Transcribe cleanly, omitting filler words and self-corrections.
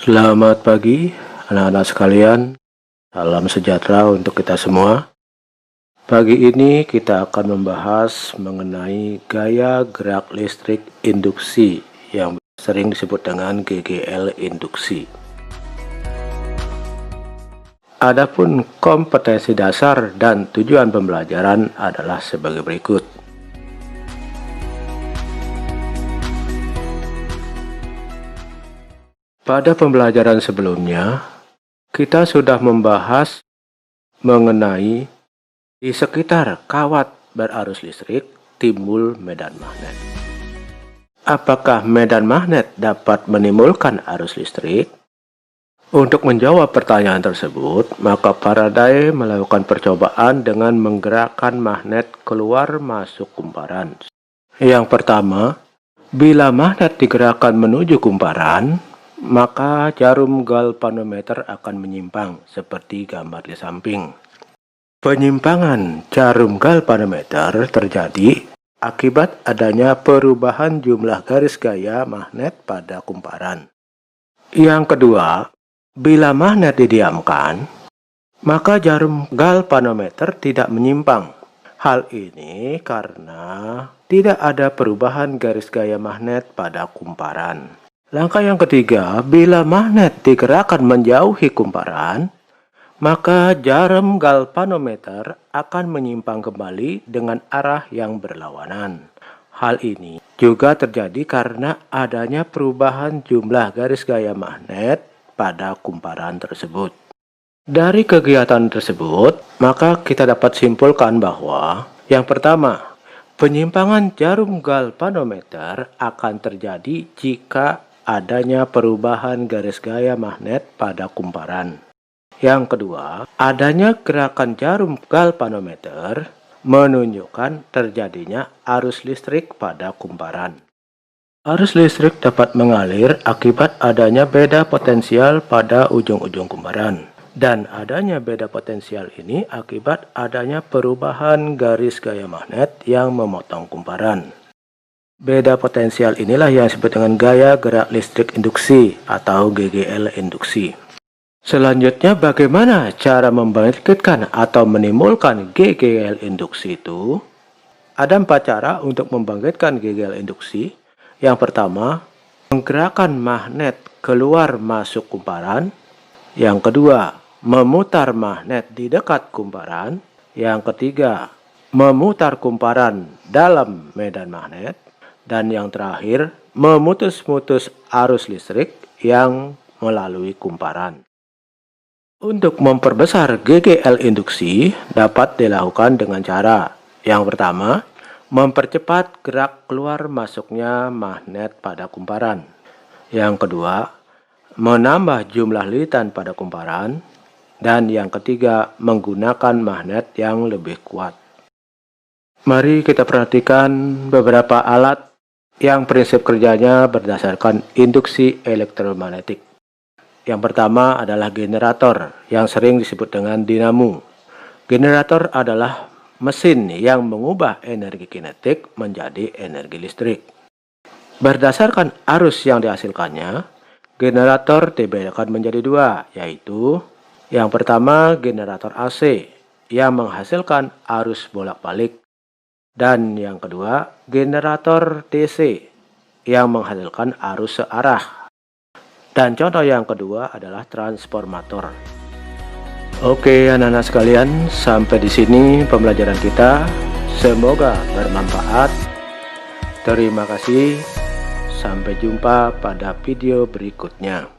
Selamat pagi, anak-anak sekalian. Salam sejahtera untuk kita semua. Pagi ini kita akan membahas mengenai gaya gerak listrik induksi yang sering disebut dengan GGL induksi. Adapun kompetensi dasar dan tujuan pembelajaran adalah sebagai berikut. Pada pembelajaran sebelumnya, kita sudah membahas mengenai di sekitar kawat berarus listrik timbul medan magnet. Apakah medan magnet dapat menimbulkan arus listrik? Untuk menjawab pertanyaan tersebut, maka Faraday melakukan percobaan dengan menggerakkan magnet keluar masuk kumparan. Yang pertama, bila magnet digerakkan menuju kumparan, maka jarum galvanometer akan menyimpang seperti gambar di samping. Penyimpangan jarum galvanometer terjadi akibat adanya perubahan jumlah garis gaya magnet pada kumparan. Yang kedua, bila magnet didiamkan, maka jarum galvanometer tidak menyimpang. Hal ini karena tidak ada perubahan garis gaya magnet pada kumparan. Langkah yang ketiga, bila magnet digerakkan menjauhi kumparan, maka jarum galvanometer akan menyimpang kembali dengan arah yang berlawanan. Hal ini juga terjadi karena adanya perubahan jumlah garis gaya magnet pada kumparan tersebut. Dari kegiatan tersebut, maka kita dapat simpulkan bahwa yang pertama, penyimpangan jarum galvanometer akan terjadi jika adanya perubahan garis gaya magnet pada kumparan. Yang kedua, adanya gerakan jarum galvanometer menunjukkan terjadinya arus listrik pada kumparan. Arus listrik dapat mengalir akibat adanya beda potensial pada ujung-ujung kumparan. Dan adanya beda potensial ini akibat adanya perubahan garis gaya magnet yang memotong kumparan. Beda potensial inilah yang disebut dengan gaya gerak listrik induksi atau GGL induksi. Selanjutnya, bagaimana cara membangkitkan atau menimbulkan GGL induksi itu? Ada 4 cara untuk membangkitkan GGL induksi. Yang pertama, menggerakkan magnet keluar masuk kumparan. Yang kedua, memutar magnet di dekat kumparan. Yang ketiga, memutar kumparan dalam medan magnet. Dan yang terakhir, memutus-mutus arus listrik yang melalui kumparan. Untuk memperbesar GGL induksi dapat dilakukan dengan cara yang pertama, mempercepat gerak keluar masuknya magnet pada kumparan. Yang kedua, menambah jumlah lilitan pada kumparan. Dan yang ketiga, menggunakan magnet yang lebih kuat. Mari kita perhatikan beberapa alat yang prinsip kerjanya berdasarkan induksi elektromagnetik. Yang pertama adalah generator yang sering disebut dengan dinamo. Generator adalah mesin yang mengubah energi kinetik menjadi energi listrik. Berdasarkan arus yang dihasilkannya, generator dibedakan menjadi 2, yaitu yang pertama generator AC yang menghasilkan arus bolak-balik. Dan yang kedua, generator DC yang menghasilkan arus searah. Dan contoh yang kedua adalah transformator. Oke, anak-anak sekalian, sampai di sini pembelajaran kita. Semoga bermanfaat. Terima kasih. Sampai jumpa pada video berikutnya.